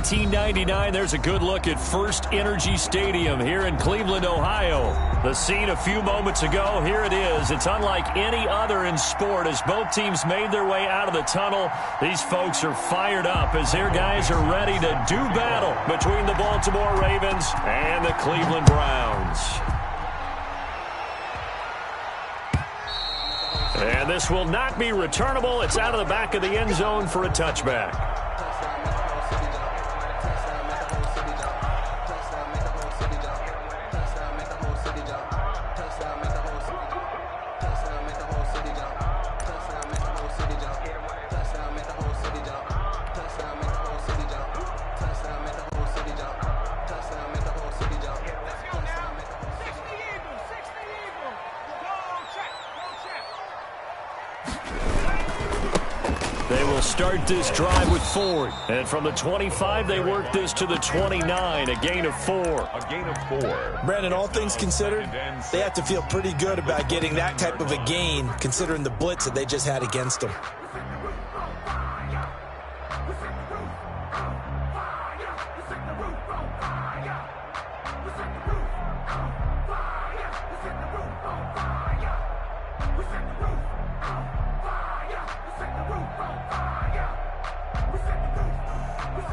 1999, there's a good look at First Energy Stadium here in Cleveland, Ohio. The scene a few moments ago, here it is. It's unlike any other in sport as both teams made their way out of the tunnel. These folks are fired up as their guys are ready to do battle between the Baltimore Ravens and the Cleveland Browns. And this will not be returnable. It's out of the back of the end zone for a touchback. They will start this drive with Ford. And from the 25, they work this to the 29, a gain of 4. A gain of 4. Brandon, all things considered, they have to feel pretty good about getting that type of a gain, considering the blitz that they just had against them.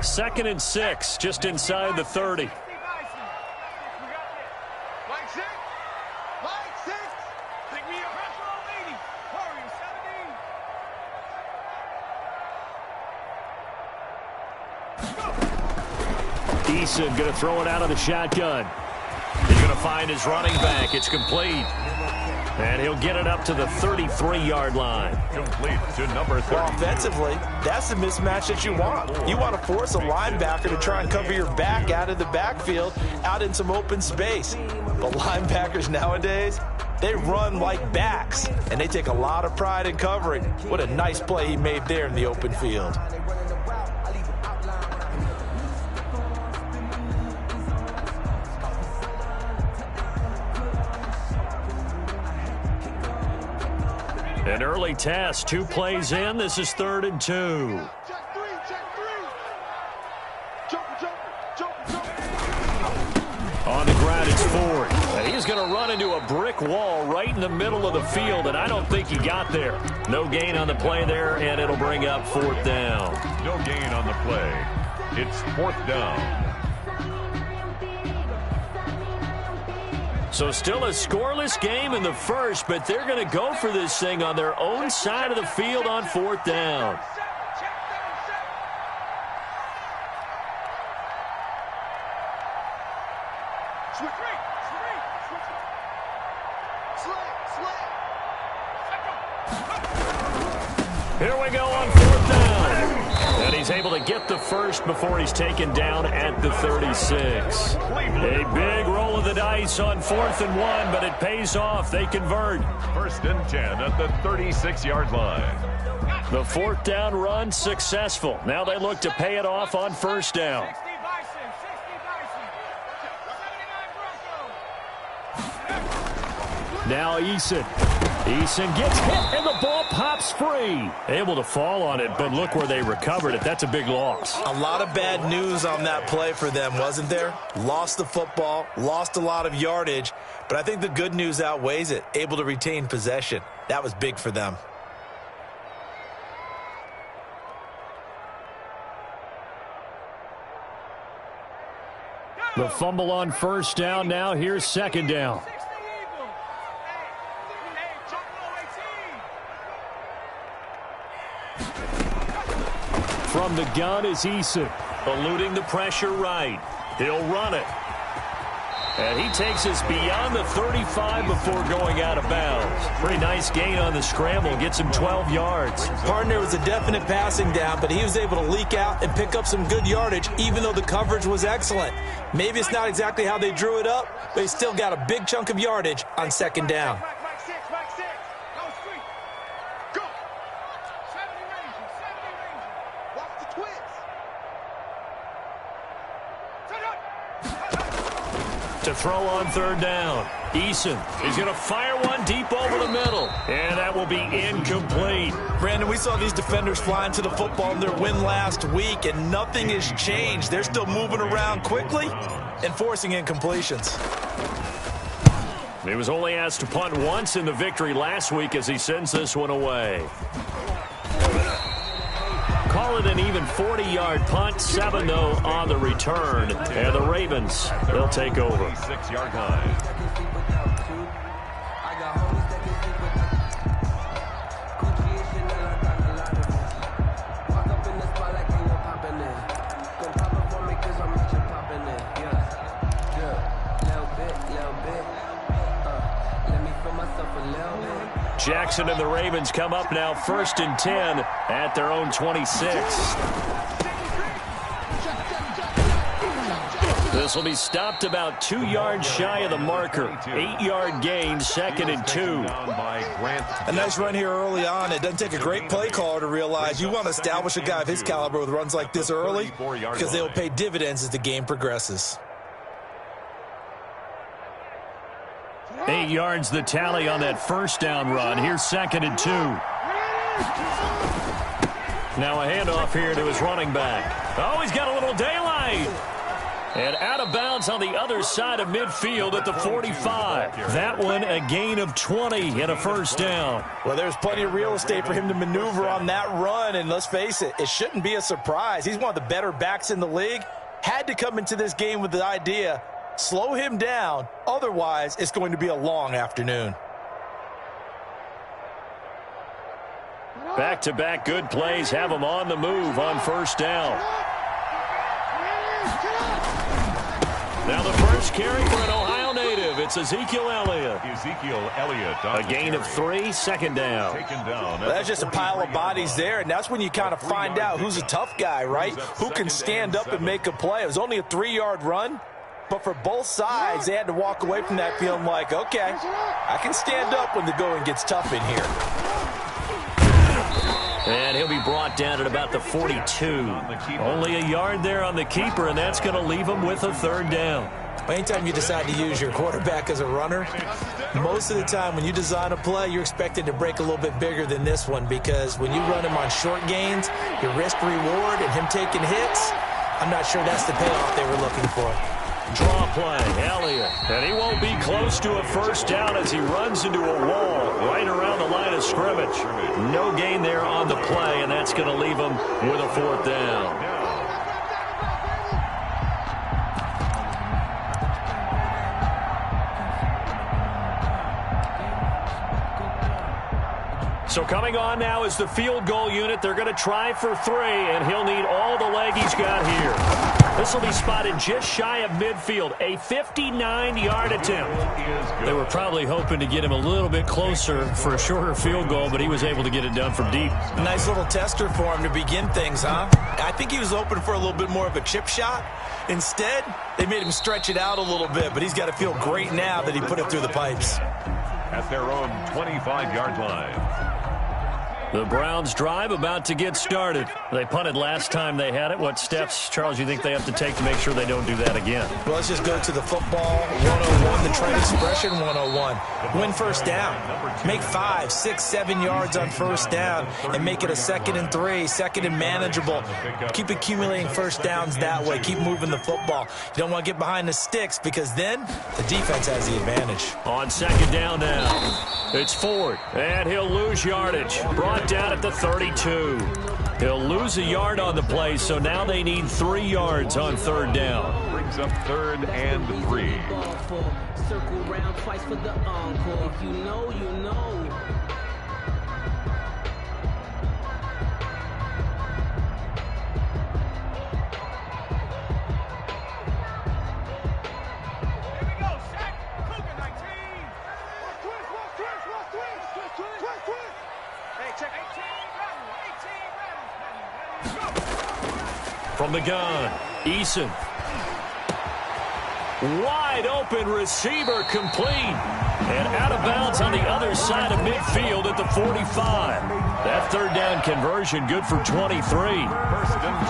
Second and 6, just inside the 30. Eason going to throw it out of the shotgun. He's going to find his running back. It's complete. And he'll get it up to the 33-yard line. Complete to number 30. Well, offensively, that's the mismatch that you want. You want to force a linebacker to try and cover your back out of the backfield, out in some open space. But linebackers nowadays, they run like backs, and they take a lot of pride in covering. What a nice play he made there in the open field. An early test, 2 plays in. This is 3rd and 2. On the ground, it's Ford. And he's going to run into a brick wall right in the middle of the field, and I don't think he got there. No gain on the play there, and it'll bring up 4th down. No gain on the play. It's 4th down. So still a scoreless game in the first, but they're going to go for this thing on their own side of the field on 4th down. Here we go on 4th down. And he's able to get the first before he's taken down at the 36. A big roll of the dice on 4th and 1, but it pays off. They convert. 1st and 10 at the 36-yard line. The 4th down run successful. Now they look to pay it off on 1st down. Now Eason. Eason gets hit, and the ball pops free. Able to fall on it, but look where they recovered it. That's a big loss. A lot of bad news on that play for them, wasn't there? Lost the football, lost a lot of yardage, but I think the good news outweighs it. Able to retain possession. That was big for them. The fumble on 1st down. Now here's 2nd down. From the gun is Eason, eluding the pressure right. He'll run it. And he takes us beyond the 35 before going out of bounds. Pretty nice gain on the scramble. Gets him 12 yards. Partner was a definite passing down, but he was able to leak out and pick up some good yardage, even though the coverage was excellent. Maybe it's not exactly how they drew it up, but he still got a big chunk of yardage on 2nd down. To throw on third down. Eason is going to fire one deep over the middle. And that will be incomplete. Brandon, we saw these defenders flying to the football in their win last week, and nothing has changed. They're still moving around quickly and forcing incompletions. He was only asked to punt once in the victory last week as he sends this one away. Call it an even 40-yard punt, 7 though on the return. And the Ravens, they'll take over. 6-yard line. Jackson and the Ravens come up now 1st and 10 at their own 26. This will be stopped about 2 yards shy of the marker. 8-yard gain, 2nd and 2. A nice run here early on. It doesn't take a great play caller to realize you want to establish a guy of his caliber with runs like this early because they will pay dividends as the game progresses. 8 yards the tally on that first down run. Here's 2nd and 2. Now a handoff here to his running back. Oh, he's got a little daylight. And out of bounds on the other side of midfield at the 45. That one a gain of 20 and a first down. Well, there's plenty of real estate for him to maneuver on that run. And let's face it, it shouldn't be a surprise. He's one of the better backs in the league. Had to come into this game with the idea, slow him down. Otherwise, it's going to be a long afternoon. Back-to-back good plays have him on the move on first down. Now the first carry for an Ohio native. It's Ezekiel Elliott. A gain of 3, 2nd down. Well, that's just a pile of bodies there, and that's when you kind of find out who's a tough guy, right? Who can stand up and make a play. It was only a 3-yard run. But for both sides, they had to walk away from that feeling like, okay, I can stand up when the going gets tough in here. And he'll be brought down at about the 42. Only a yard there on the keeper, and that's going to leave him with a 3rd down. Anytime you decide to use your quarterback as a runner, most of the time when you design a play, you're expected to break a little bit bigger than this one because when you run him on short gains, your risk-reward and him taking hits, I'm not sure that's the payoff they were looking for. Draw play, Elliott. And he won't be close to a first down as he runs into a wall right around the line of scrimmage. No gain there on the play, and that's going to leave him with a 4th down. So coming on now is the field goal unit. They're going to try for 3, and he'll need all the leg he's got here. This will be spotted just shy of midfield, a 59-yard attempt. They were probably hoping to get him a little bit closer for a shorter field goal, but he was able to get it done from deep. A nice little tester for him to begin things, huh? I think he was hoping for a little bit more of a chip shot. Instead, they made him stretch it out a little bit, but he's got to feel great now that he put it through the pipes. At their own 25-yard line. The Browns drive about to get started. They punted last time they had it. What steps, Charles, you think they have to take to make sure they don't do that again? Well, let's just go to the football 101, the trend expression 101. Win first down. Make 5, 6, 7 yards on first down and make it a 2nd and 3, 2nd and manageable. Keep accumulating first downs that way. Keep moving the football. You don't want to get behind the sticks because then the defense has the advantage. On 2nd down now. It's Ford, and he'll lose yardage. Brought down at the 32. He'll lose a yard on the play, so now they need 3 yards on 3rd down. Brings up 3rd and 3. Circle round twice for the encore. If you know, you know. From the gun, Eason. Wide open receiver complete. And out of bounds on the other side of midfield at the 45. That 3rd down conversion good for 23.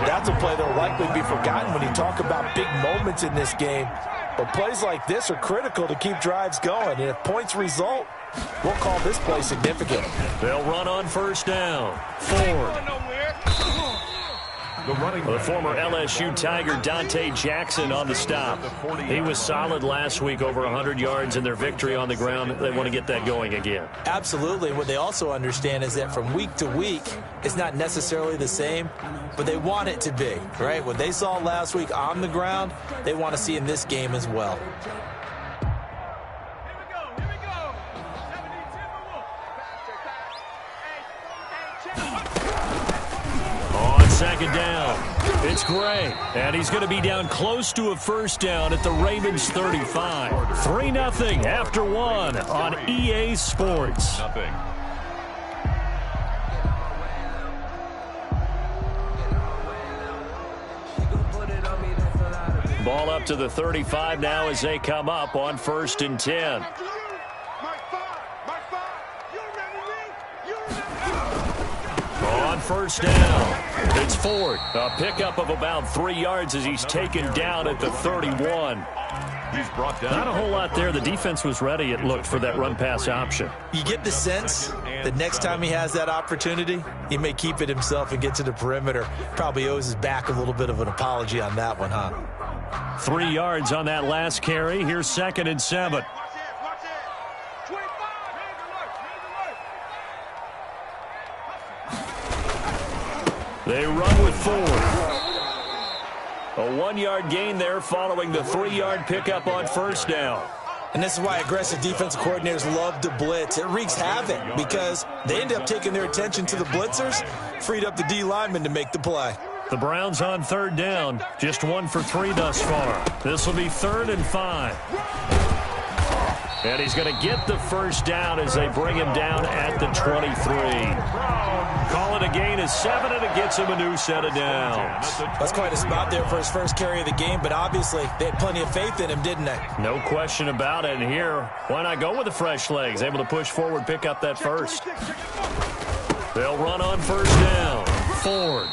That's a play that will likely be forgotten when you talk about big moments in this game. But plays like this are critical to keep drives going. And if points result, we'll call this play significant. They'll run on first down. Ford. The former LSU Tiger Dante Jackson on the stop. He was solid last week, over 100 yards in their victory on the ground. They want to get that going again. Absolutely. What they also understand is that from week to week, it's not necessarily the same, but they want it to be, right? What they saw last week on the ground, they want to see in this game as well. Second down. It's Gray, and he's going to be down close to a first down at the Ravens 35. 3-0 after one on EA Sports. Ball up to the 35 now as they come up on 1st and 10. On first down, it's Ford. A pickup of about 3 yards as he's taken down at the 31. He's brought down. Not a whole lot there. The defense was ready, it looked, for that run-pass option. You get the sense that next time he has that opportunity, he may keep it himself and get to the perimeter. Probably owes his back a little bit of an apology on that one, huh? 3 yards on that last carry. Here's 2nd and 7. They run with Ford. A 1-yard gain there following the 3-yard pickup on first down. And this is why aggressive defensive coordinators love to blitz. It wreaks havoc because they end up taking their attention to the blitzers, freed up the D lineman to make the play. The Browns on 3rd down, just 1 for 3 thus far. This will be 3rd and 5. And he's going to get the first down as they bring him down at the 23. Call it a gain of 7, and it gets him a new set of downs. That's quite a spot there for his first carry of the game, but obviously they had plenty of faith in him, didn't they? No question about it. And here, why not go with the fresh legs? Able to push forward, pick up that first. They'll run on first down. Ford.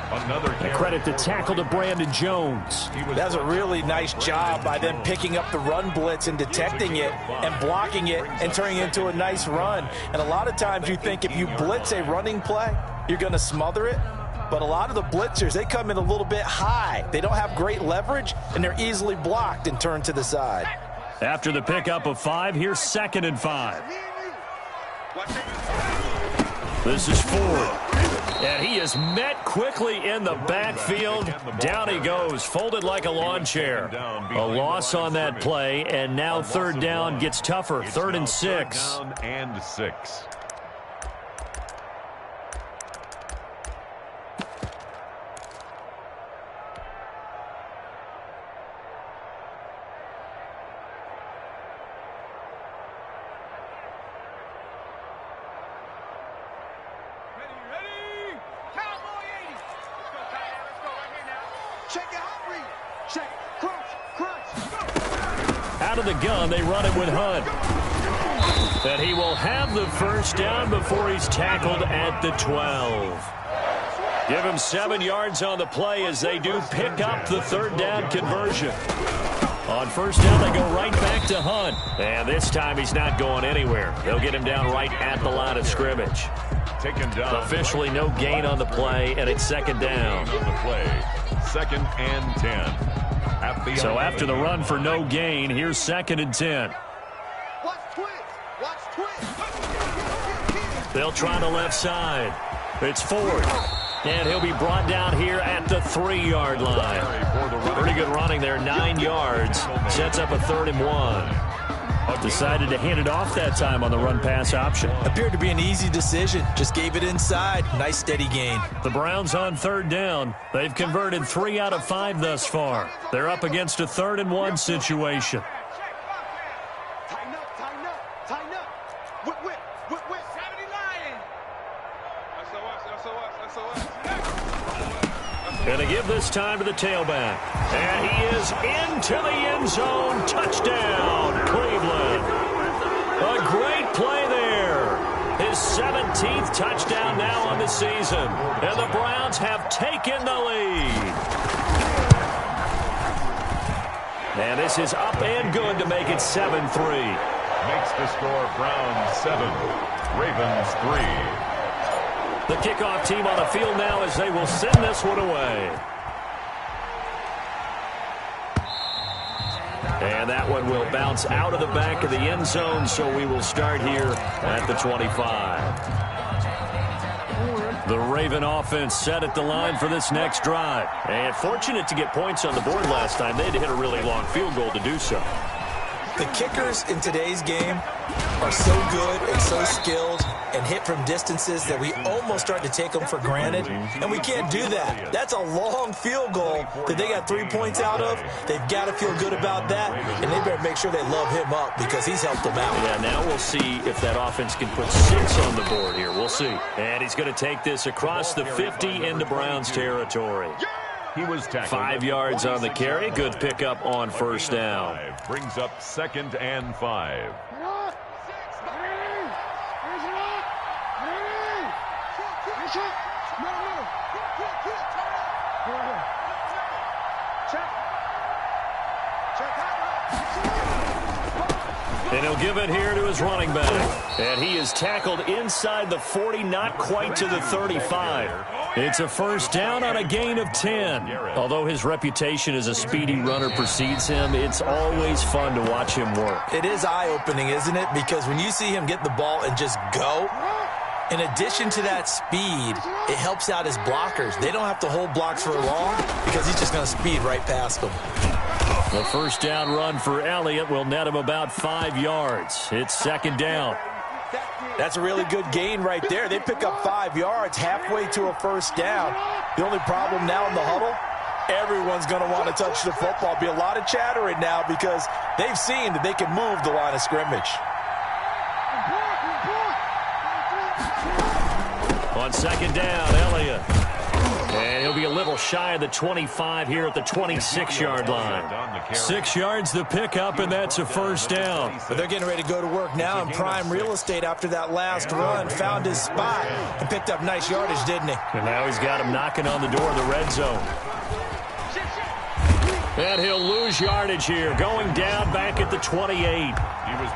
Another credit to tackle to Brandon Jones. That's a really nice job by them picking up the run blitz and detecting it and blocking it and turning it into a nice run. And a lot of times you think if you blitz a running play, you're going to smother it. But a lot of the blitzers, they come in a little bit high. They don't have great leverage, and they're easily blocked and turned to the side. After the pickup of 5, here's 2nd and 5. This is Ford. And he is met quickly in the backfield. Down he goes, folded like a lawn chair. A loss on that play, and now 3rd down gets tougher. 3rd and 6. And 6. Out of the gun, they run it with Hunt. And he will have the first down before he's tackled at the 12. Give him 7 yards on the play as they do pick up the 3rd down conversion. On first down, they go right back to Hunt. And this time he's not going anywhere. They'll get him down right at the line of scrimmage. Taken down. Officially no gain on the play, and it's 2nd down. On the play. 2nd and 10. So after the run for no gain, here's 2nd and 10. They'll try the left side. It's Ford. And he'll be brought down here at the 3-yard line. Pretty good running there, 9 yards. Sets up a 3rd and 1. Decided to hand it off that time on the run-pass option. Appeared to be an easy decision. Just gave it inside. Nice steady gain. The Browns on 3rd down. They've converted 3 out of 5 thus far. They're up against a 3rd and 1 situation. Going to give this time to the tailback. And he is into the end zone. Touchdown, Cleveland. A great play there. His 17th touchdown now on the season. And the Browns have taken the lead. And this is up and good to make it 7-3. Makes the score Browns 7, Ravens 3. The kickoff team on the field now as they will send this one away. And that one will bounce out of the back of the end zone, so we will start here at the 25. The Raven offense set at the line for this next drive. And fortunate to get points on the board last time. They had to hit a really long field goal to do so. The kickers in today's game are so good and so skilled and hit from distances that we almost start to take them for granted, and we can't do that. That's a long field goal that they got 3 points out of. They've got to feel good about that, and they better make sure they love him up because he's helped them out. Yeah, now we'll see if that offense can put 6 on the board here. We'll see. And he's going to take this across the 50 into Browns territory. He was tackled. 5 yards on the carry. Good pickup on first down. Brings up 2nd and 5. And he'll give it here to his running back. And he is tackled inside the 40, not quite to the 35. It's a first down on a gain of 10. Although his reputation as a speedy runner precedes him, it's always fun to watch him work. It is eye-opening, isn't it? Because when you see him get the ball and just go, in addition to that speed, it helps out his blockers. They don't have to hold blocks for long because he's just going to speed right past them. The first down run for Elliott will net him about 5 yards. It's 2nd down. That's a really good gain right there. They pick up 5 yards halfway to a first down. The only problem now in the huddle, everyone's going to want to touch the football. Be a lot of chattering now because they've seen that they can move the line of scrimmage. On 2nd down, Elliott. And he'll be a little shy of the 25 here at the 26-yard line. 6 yards the pickup, and that's a first down. But they're getting ready to go to work now in prime real estate after that last run. Found his spot and picked up nice yardage, didn't he? And now he's got him knocking on the door of the red zone. And he'll lose yardage here, going down back at the 28.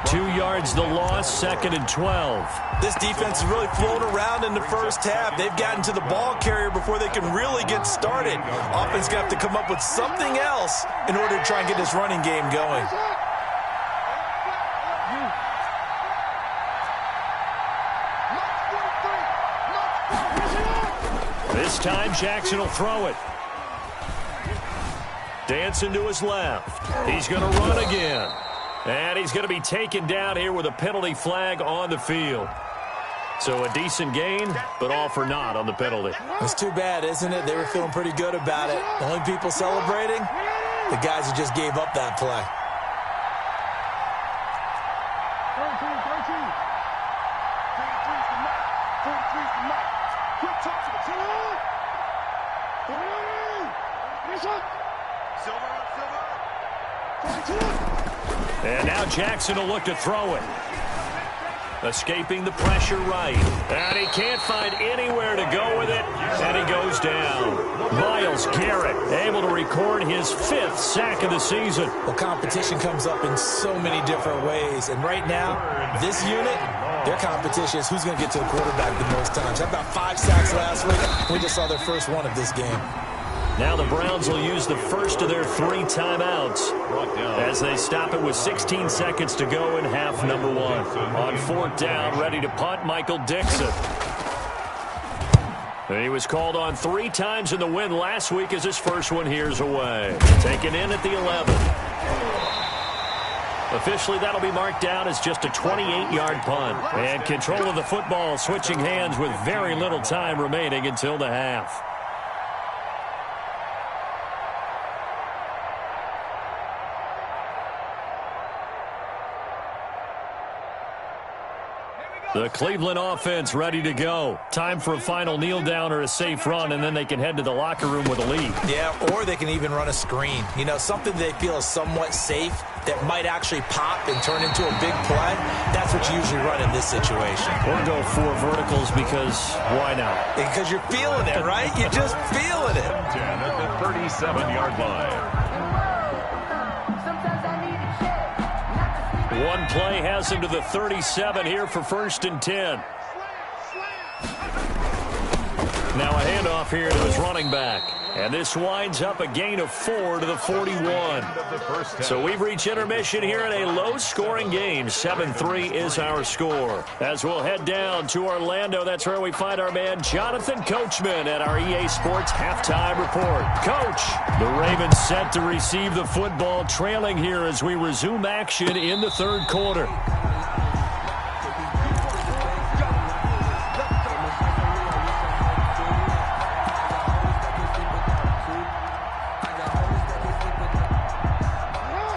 2 yards the loss, 2nd and 12. This defense is really flown around in the first half. They've gotten to the ball carrier before they can really get started. Offense going to have to come up with something else in order to try and get this running game going. This time Jackson will throw it. Dancing to his left. He's going to run again. And he's going to be taken down here with a penalty flag on the field. So a decent gain, but all for naught on the penalty. It's too bad, isn't it? They were feeling pretty good about it. The only people celebrating, the guys who just gave up that play. And now Jackson will look to throw it. Escaping the pressure right. And he can't find anywhere to go with it. And he goes down. Myles Garrett able to record his 5th sack of the season. Well, competition comes up in so many different ways. And right now, this unit, their competition is who's going to get to the quarterback the most times. How about 5 sacks last week? We just saw their first one of this game. Now the Browns will use the first of their 3 timeouts as they stop it with 16 seconds to go in half number 1. On 4th down, ready to punt, Michael Dixon. And he was called on 3 times in the win last week as his first one here's away. Taken in at the 11. Officially, that'll be marked down as just a 28-yard punt. And control of the football switching hands with very little time remaining until the half. The Cleveland offense ready to go. Time for a final kneel down or a safe run, and then they can head to the locker room with a lead. Yeah, or they can even run a screen. You know, something they feel is somewhat safe that might actually pop and turn into a big play. That's what you usually run in this situation. Or go 4 verticals because why not? Because you're feeling it, right? You're just feeling it. At the 37-yard line. One play has him to the 37 here for 1st and 10. Now a handoff here to his running back. And this winds up a gain of 4 to the 41. So we've reached intermission here in a low-scoring game. 7-3 is our score. As we'll head down to Orlando, that's where we find our man Jonathan Coachman at our EA Sports Halftime Report. Coach, the Ravens set to receive the football, trailing here as we resume action in the 3rd quarter.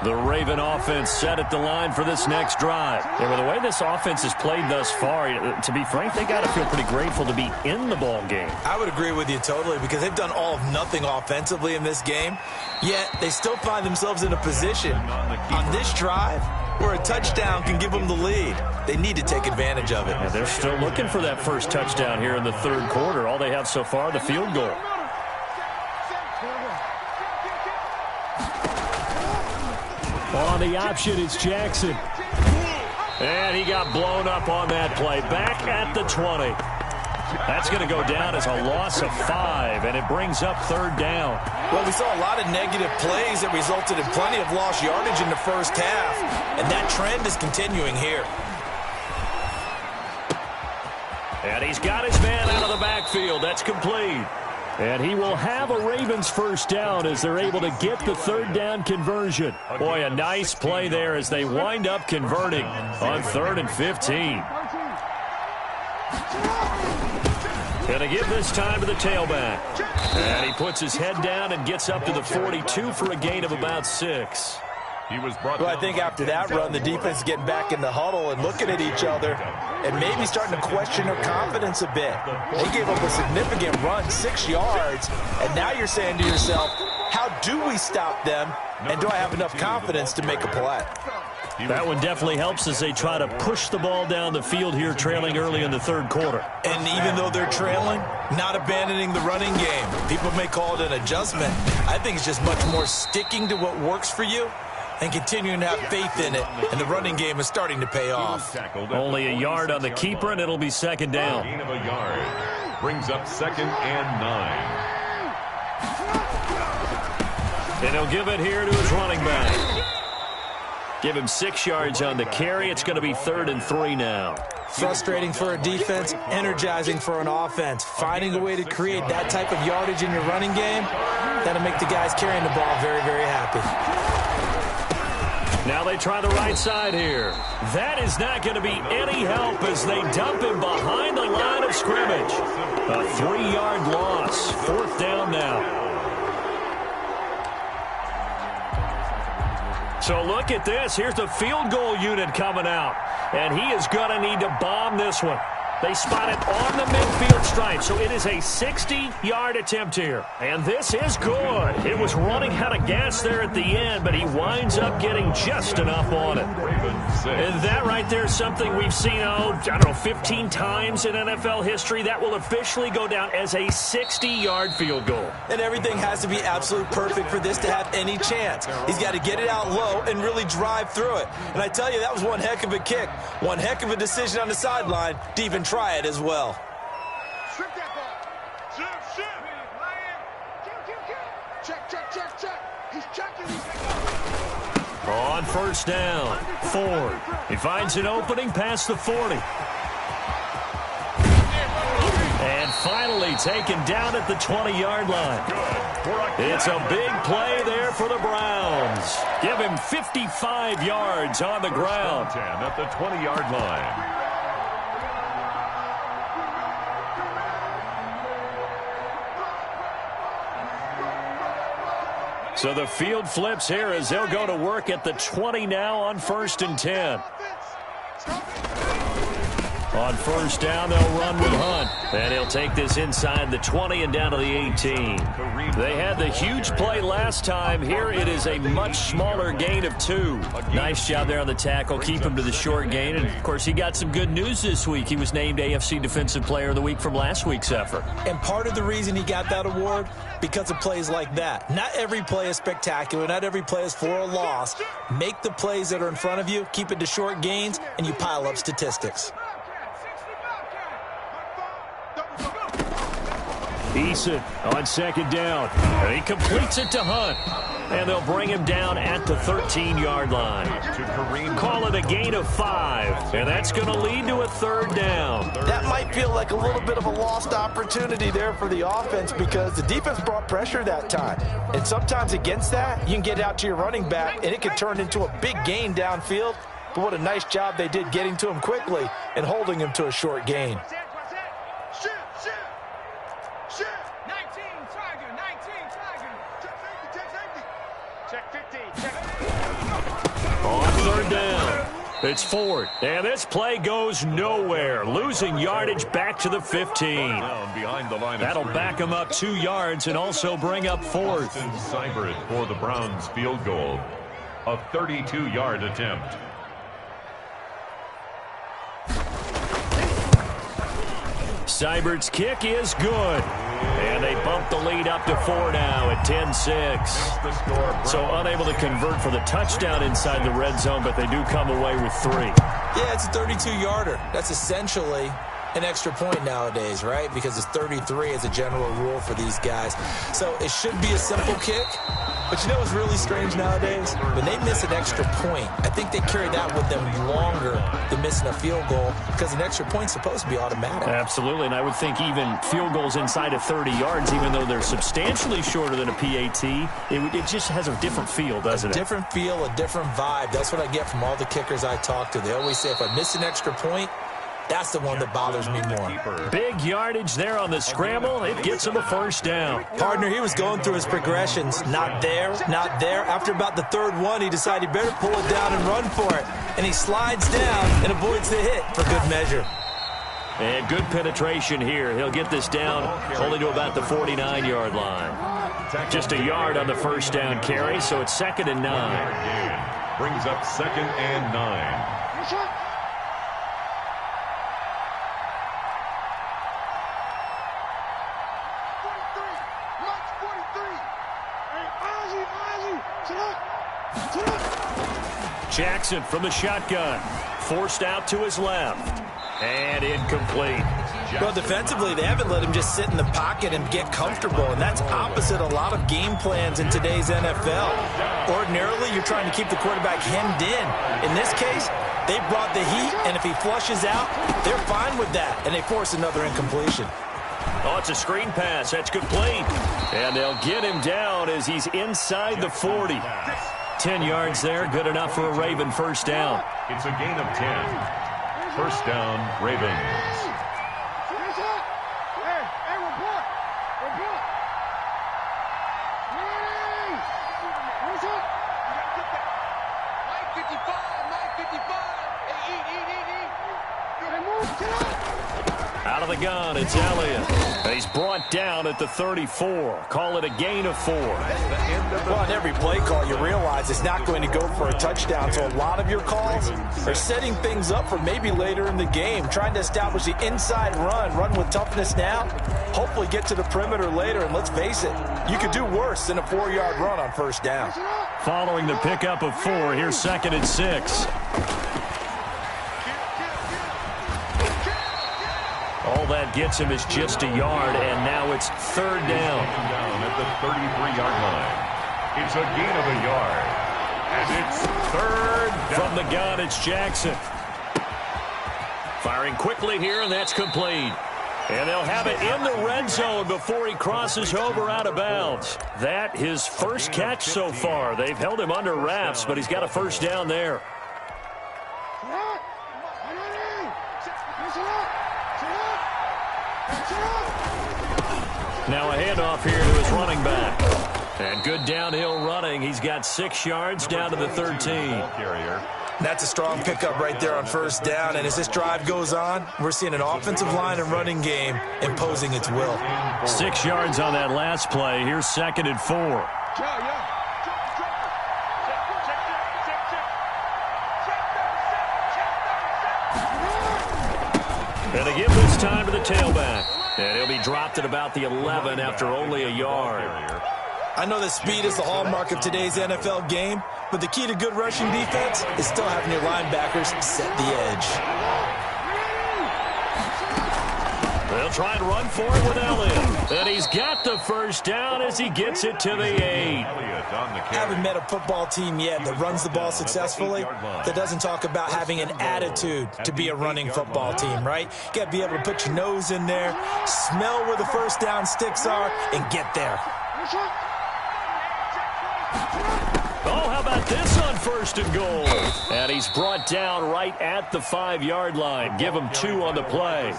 The Raven offense set at the line for this next drive. Yeah, well, the way this offense has played thus far, to be frank, they got to feel pretty grateful to be in the ball game. I would agree with you totally because they've done all of nothing offensively in this game, yet they still find themselves in a position on this drive where a touchdown can give them the lead. They need to take advantage of it. And they're still looking for that first touchdown here in the 3rd quarter. All they have so far, the field goal. On the option, it's Jackson. And he got blown up on that play. Back at the 20. That's going to go down as a loss of 5, and it brings up 3rd down. Well, we saw a lot of negative plays that resulted in plenty of lost yardage in the first half, and that trend is continuing here. And he's got his man out of the backfield. That's complete. And he will have a Ravens first down as they're able to get the 3rd down conversion. Boy, a nice play there as they wind up converting on 3rd and 15. Going to give this time to the tailback. And he puts his head down and gets up to the 42 for a gain of about 6. Well, I think after that run, the defense is getting back in the huddle and looking at each other and maybe starting to question their confidence a bit. They gave up a significant run, 6 yards, and now you're saying to yourself, how do we stop them, and do I have enough confidence to make a play? That one definitely helps as they try to push the ball down the field here, trailing early in the 3rd quarter. And even though they're trailing, not abandoning the running game. People may call it an adjustment. I think it's just much more sticking to what works for you and continuing to have faith in it, and the running game is starting to pay off. Only a yard on the keeper, and it'll be 2nd down. Gain of a yard brings up 2nd and 9. And he'll give it here to his running back. Give him 6 yards on the carry. It's going to be 3rd and 3 now. Frustrating for a defense, energizing for an offense. Finding a way to create that type of yardage in your running game, that'll make the guys carrying the ball very, very happy. Now they try the right side here. That is not going to be any help as they dump him behind the line of scrimmage. A 3-yard loss. 4th down now. So look at this. Here's the field goal unit coming out. And he is going to need to bomb this one. They spot it on the midfield stripe, so it is a 60-yard attempt here. And this is good. It was running out of gas there at the end, but he winds up getting just enough on it. And that right there is something we've seen, 15 times in NFL history. That will officially go down as a 60-yard field goal. And everything has to be absolute perfect for this to have any chance. He's got to get it out low and really drive through it. And I tell you, that was one heck of a kick. One heck of a decision on the sideline to even try it as well. Strip that ball. Check. He's checking. On 1st down, Ford. He finds an opening past the 40. And finally taken down at the 20-yard line. It's a big play there for the Browns. Give him 55 yards on the ground. At the 20-yard line. So the field flips here as they'll go to work at the 20 now on 1st and 10. On first down, they'll run with Hunt. And he'll take this inside the 20 and down to the 18. They had the huge play last time. Here it is a much smaller gain of 2. Nice job there on the tackle. Keep him to the short gain. And, of course, he got some good news this week. He was named AFC Defensive Player of the Week from last week's effort. And part of the reason he got that award, because of plays like that. Not every play is spectacular. Not every play is for a loss. Make the plays that are in front of you, keep it to short gains, and you pile up statistics. Eason on second down. And he completes it to Hunt. And they'll bring him down at the 13-yard line. Call it a gain of 5. And that's going to lead to a third down. That might feel like a little bit of a lost opportunity there for the offense because the defense brought pressure that time. And sometimes against that, you can get out to your running back, and it can turn into a big gain downfield. But what a nice job they did getting to him quickly and holding him to a short gain. On third down, it's Ford. And this play goes nowhere. Losing yardage back to the 15. That'll back him up 2 yards and also bring up fourth. Seibert for the Browns field goal. A 32-yard attempt. Seibert's kick is good. And they bump the lead up to 4 now at 10-6. So unable to convert for the touchdown inside the red zone, but they do come away with 3. Yeah, it's a 32-yarder. That's essentially an extra point nowadays, right? Because it's 33 as a general rule for these guys. So it should be a simple kick. But you know what's really strange nowadays? When they miss an extra point, I think they carry that with them longer than missing a field goal because an extra point's supposed to be automatic. Absolutely, and I would think even field goals inside of 30 yards, even though they're substantially shorter than a PAT, it just has a different feel, doesn't it? A different feel, a different vibe. That's what I get from all the kickers I talk to. They always say if I miss an extra point, that's the one that bothers me more. Big yardage there on the scramble. It gets him a first down. Partner, he was going through his progressions. Not there, not there. After about the third one, he decided he better pull it down and run for it. And he slides down and avoids the hit for good measure. And good penetration here. He'll get this down only to about the 49-yard line. Just a yard on the first down carry, so it's 2nd and 9. Brings up 2nd and 9. Jackson from the shotgun. Forced out to his left. And incomplete. Well, defensively, they haven't let him just sit in the pocket and get comfortable, and that's opposite a lot of game plans in today's NFL. Ordinarily, you're trying to keep the quarterback hemmed in. In this case, they brought the heat, and if he flushes out, they're fine with that, and they force another incompletion. Oh, it's a screen pass. That's complete. And they'll get him down as he's inside the 40. 10 yards there, good enough for a Raven first down. It's a gain of 10. First down, Ravens. Out of the gun, it's Elliott. He's brought down at the 34. Call it a gain of 4. Well, on every play call, you realize it's not going to go for a touchdown, so a lot of your calls are setting things up for maybe later in the game, trying to establish the inside run with toughness now, hopefully get to the perimeter later, and let's face it, you could do worse than a 4-yard run on first down. Following the pickup of 4, here's 2nd and 6. All that gets him is just a yard, and now it's 3rd down. Down at the 33-yard line. It's a gain of a yard. And it's 3rd down. From the gun, it's Jackson. Firing quickly here, and that's complete. And they'll have it in the red zone before he crosses over out of bounds. That his first catch so far. They've held him under wraps, but he's got a first down there. Now a handoff here to his running back. And good downhill running. He's got 6 yards down to the 13. Carrier That's a strong pickup right there on first down, and as this drive goes on, we're seeing an offensive line and running game imposing its will. 6 yards on that last play. Here's 2nd and 4. And they give this time to the tailback. And he'll be dropped at about the 11 after only a yard. I know that speed is the hallmark of today's NFL game, but the key to good rushing defense is still having your linebackers set the edge. They'll try and run for it with Elliott. And he's got the first down as he gets it to the 8. Haven't met a football team yet that runs the ball successfully that doesn't talk about having an attitude to be a running football team, right? You got to be able to put your nose in there, smell where the first down sticks are, and get there. Oh, how about this on 1st and goal? And he's brought down right at the 5-yard line. Give him 2 on the play.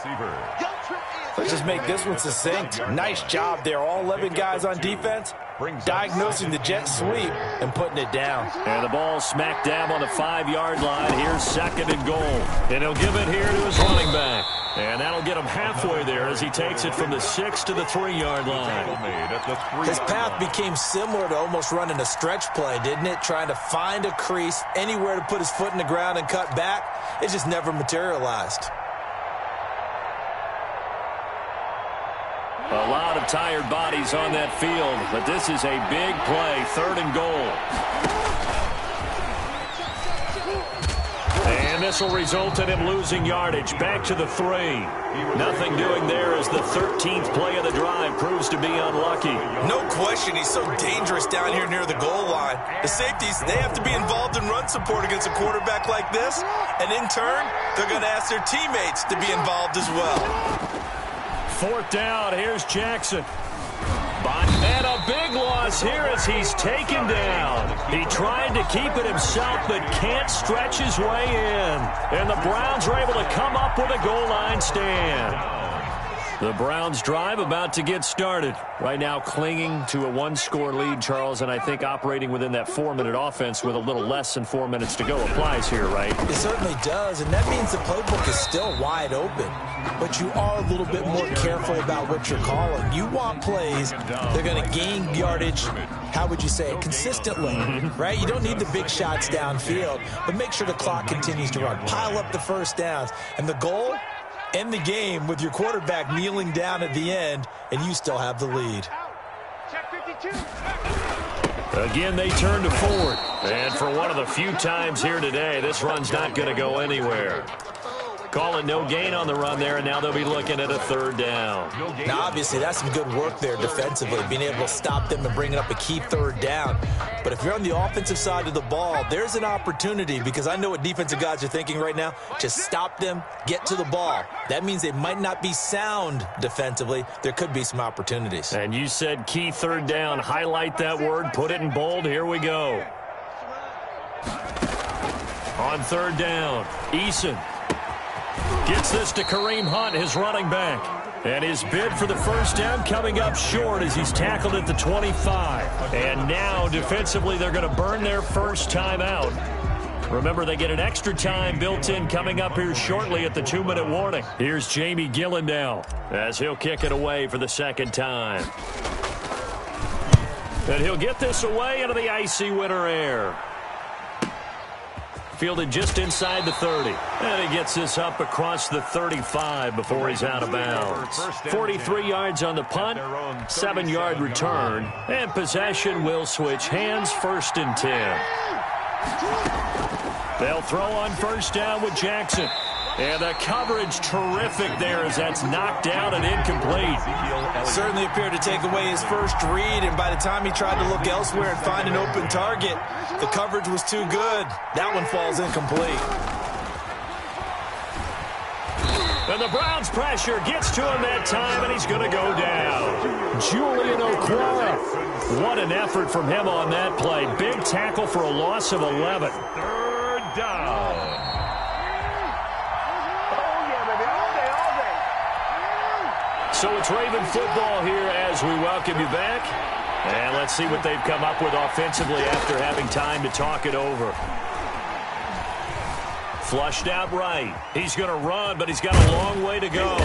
Let's just make this one succinct. Nice job there. All 11 guys on defense diagnosing the jet sweep and putting it down. And the ball smacked dab on the 5-yard line. Here's 2nd and goal. And he'll give it here to his running back. And that'll get him halfway there as he takes it from the 6 to the 3-yard line. His path became similar to almost running a stretch play, didn't it? Trying to find a crease, anywhere to put his foot in the ground and cut back. It just never materialized. A lot of tired bodies on that field, but this is a big play, 3rd and goal. And this will result in him losing yardage. Back to the 3. Nothing doing there as the 13th play of the drive proves to be unlucky. No question, he's so dangerous down here near the goal line. The safeties, they have to be involved in run support against a quarterback like this. And in turn, they're going to ask their teammates to be involved as well. 4th down, here's Jackson. And a big loss here as he's taken down. He tried to keep it himself, but can't stretch his way in. And the Browns are able to come up with a goal line stand. The Browns drive about to get started. Right now clinging to a 1-score lead, Charles, and I think operating within that 4-minute offense with a little less than 4 minutes to go applies here, right? It certainly does, and that means the playbook is still wide open. But you are a little bit more careful about what you're calling. You want plays they're going to gain yardage, how would you say it, consistently, right? You don't need the big shots downfield, but make sure the clock continues to run. Pile up the first downs. And the goal? End the game with your quarterback kneeling down at the end, and you still have the lead. Again, they turn to Ford. And for one of the few times here today, this run's not going to go anywhere. Call it no gain on the run there, and now they'll be looking at a 3rd down. Now, obviously, that's some good work there defensively, being able to stop them and bringing up a key 3rd down. But if you're on the offensive side of the ball, there's an opportunity, because I know what defensive guys are thinking right now. Just stop them, get to the ball. That means they might not be sound defensively. There could be some opportunities. And you said key 3rd down. Highlight that word, put it in bold. Here we go. On 3rd down, Eason gets this to Kareem Hunt, his running back. And his bid for the first down coming up short as he's tackled at the 25. And now, defensively, they're going to burn their first time out. Remember, they get an extra time built in coming up here shortly at the 2-minute warning. Here's Jamie Gillen now as he'll kick it away for the 2nd time. And he'll get this away into the icy winter air. Fielded just inside the 30. And he gets this up across the 35 before he's out of bounds. 43 yards on the punt, 7-yard return, and possession will switch hands, 1st and 10. They'll throw on 1st down with Jackson. And the coverage terrific there as that's knocked down and incomplete. Certainly appeared to take away his first read, and by the time he tried to look elsewhere and find an open target, the coverage was too good. That one falls incomplete. And the Browns pressure gets to him that time, and he's going to go down. Julian Okwara. What an effort from him on that play. Big tackle for a loss of 11. 3rd down. So it's Raven football here as we welcome you back. And let's see what they've come up with offensively after having time to talk it over. Flushed out right. He's going to run, but he's got a long way to go.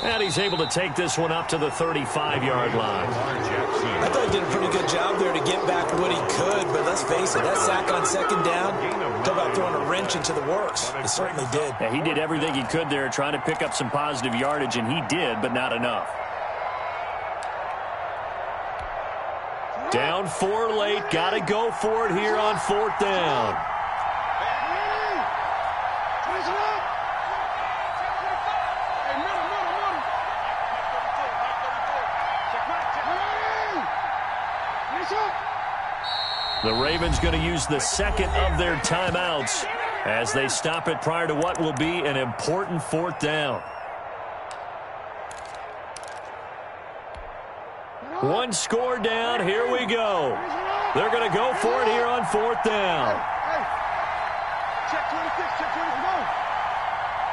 And he's able to take this one up to the 35-yard line. I thought he did a pretty good job there to get back what he could, but let's face it, that sack on second down, talk about throwing a wrench into the works. It certainly did. Yeah, he did everything he could there trying to pick up some positive yardage, and he did, but not enough. Down 4 late. Got to go for it here on 4th down. The Ravens going to use the second of their timeouts as they stop it prior to what will be an important 4th down. One score down. Here we go. They're going to go for it here on 4th down. Hey, check 26, check 26, go.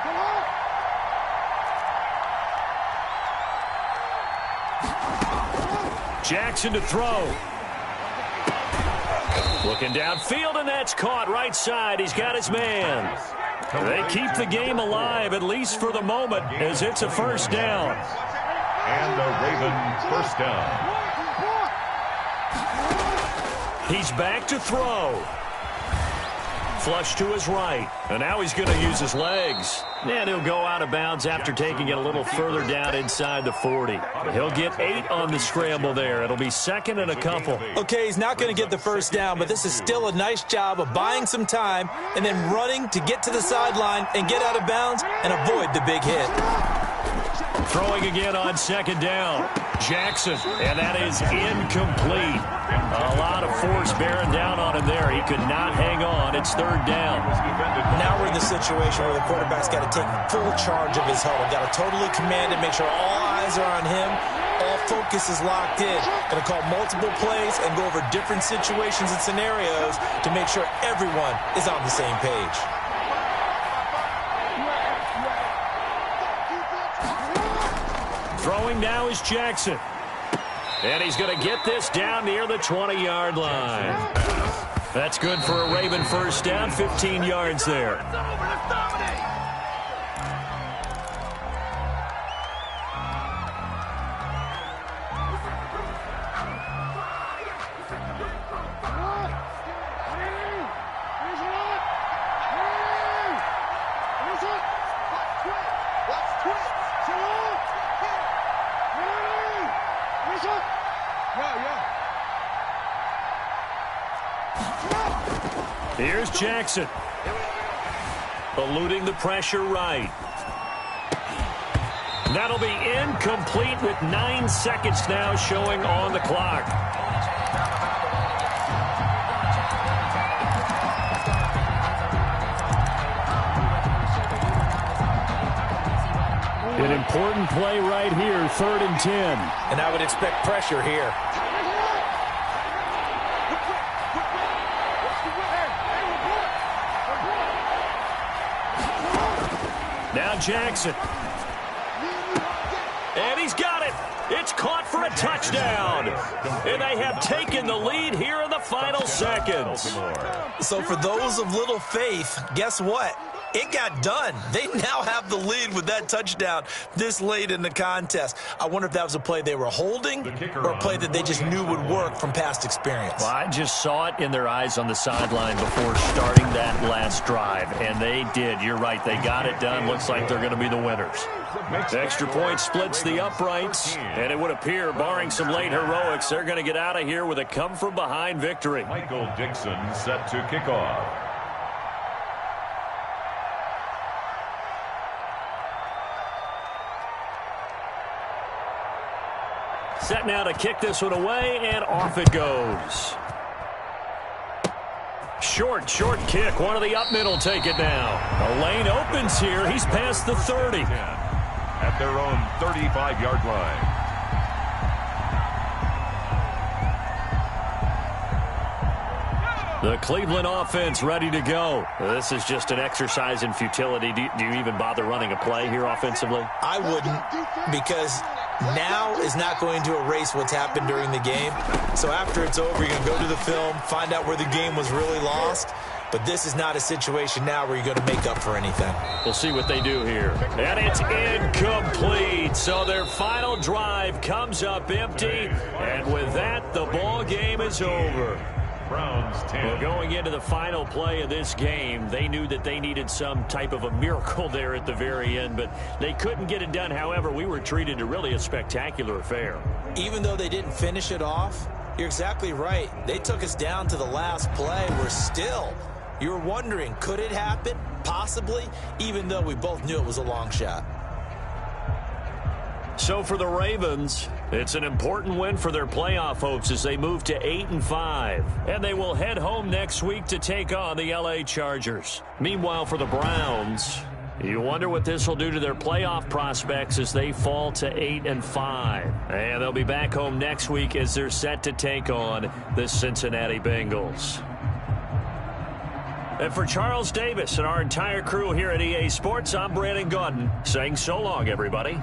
Come on. Jackson to throw. Looking downfield, and that's caught right side. He's got his man. They keep the game alive, at least for the moment, as it's a 1st down. And the Ravens first down. He's back to throw. Flush to his right. And now he's going to use his legs. And he'll go out of bounds after taking it a little further down inside the 40. He'll get 8 on the scramble there. It'll be 2nd and a couple. Okay, he's not going to get the 1st down, but this is still a nice job of buying some time and then running to get to the sideline and get out of bounds and avoid the big hit. Throwing again on 2nd down. Jackson, and that is incomplete. A lot of force bearing down on him there. He could not hang on. It's 3rd down. Now we're in the situation where the quarterback's got to take full charge of his huddle. Got to totally command it, make sure all eyes are on him. All focus is locked in. Going to call multiple plays and go over different situations and scenarios to make sure everyone is on the same page. Throwing now is Jackson. And he's going to get this down near the 20-yard line. That's good for a Raven 1st down, 15 yards there. Here's Jackson. Eluding the pressure right. That'll be incomplete with 9 seconds now showing on the clock. An important play right here, 3rd and 10. And I would expect pressure here. Now Jackson. And he's got it. It's caught for a touchdown. And they have taken the lead here in the final seconds. So for those of little faith, guess what? It got done. They now have the lead with that touchdown this late in the contest. I wonder if that was a play they were holding or a play that they just knew would work from past experience. Well, I just saw it in their eyes on the sideline before starting that last drive, and they did. You're right. They got it done. Looks like they're going to be the winners. The extra point splits the uprights, and it would appear, barring some late heroics, they're going to get out of here with a come-from-behind victory. Michael Dixon set to kick off. Set now to kick this one away, and off it goes. Short kick. One of the up middle take it now. The lane opens here. He's past the 30. At their own 35-yard line. The Cleveland offense ready to go. This is just an exercise in futility. Do you even bother running a play here offensively? I wouldn't, because now is not going to erase what's happened during the game. So after it's over, you're going to go to the film, find out where the game was really lost, But this is not a situation now where you're going to make up for anything. We'll see what they do here. And it's incomplete. So their final drive comes up empty. And with that, the ball game is over. Browns 10. Well, going into the final play of this game, they knew that they needed some type of a miracle there at the very end, but they couldn't get it done. However, we were treated to really a spectacular affair. Even though they didn't finish it off, you're exactly right. They took us down to the last play. We're still, you were wondering, could it happen? Possibly, even though we both knew it was a long shot. So for the Ravens, it's an important win for their playoff hopes as they move to 8-5. And they will head home next week to take on the LA Chargers. Meanwhile, for the Browns, you wonder what this will do to their playoff prospects as they fall to 8-5. And they'll be back home next week as they're set to take on the Cincinnati Bengals. And for Charles Davis and our entire crew here at EA Sports, I'm Brandon Gaudin saying so long, everybody.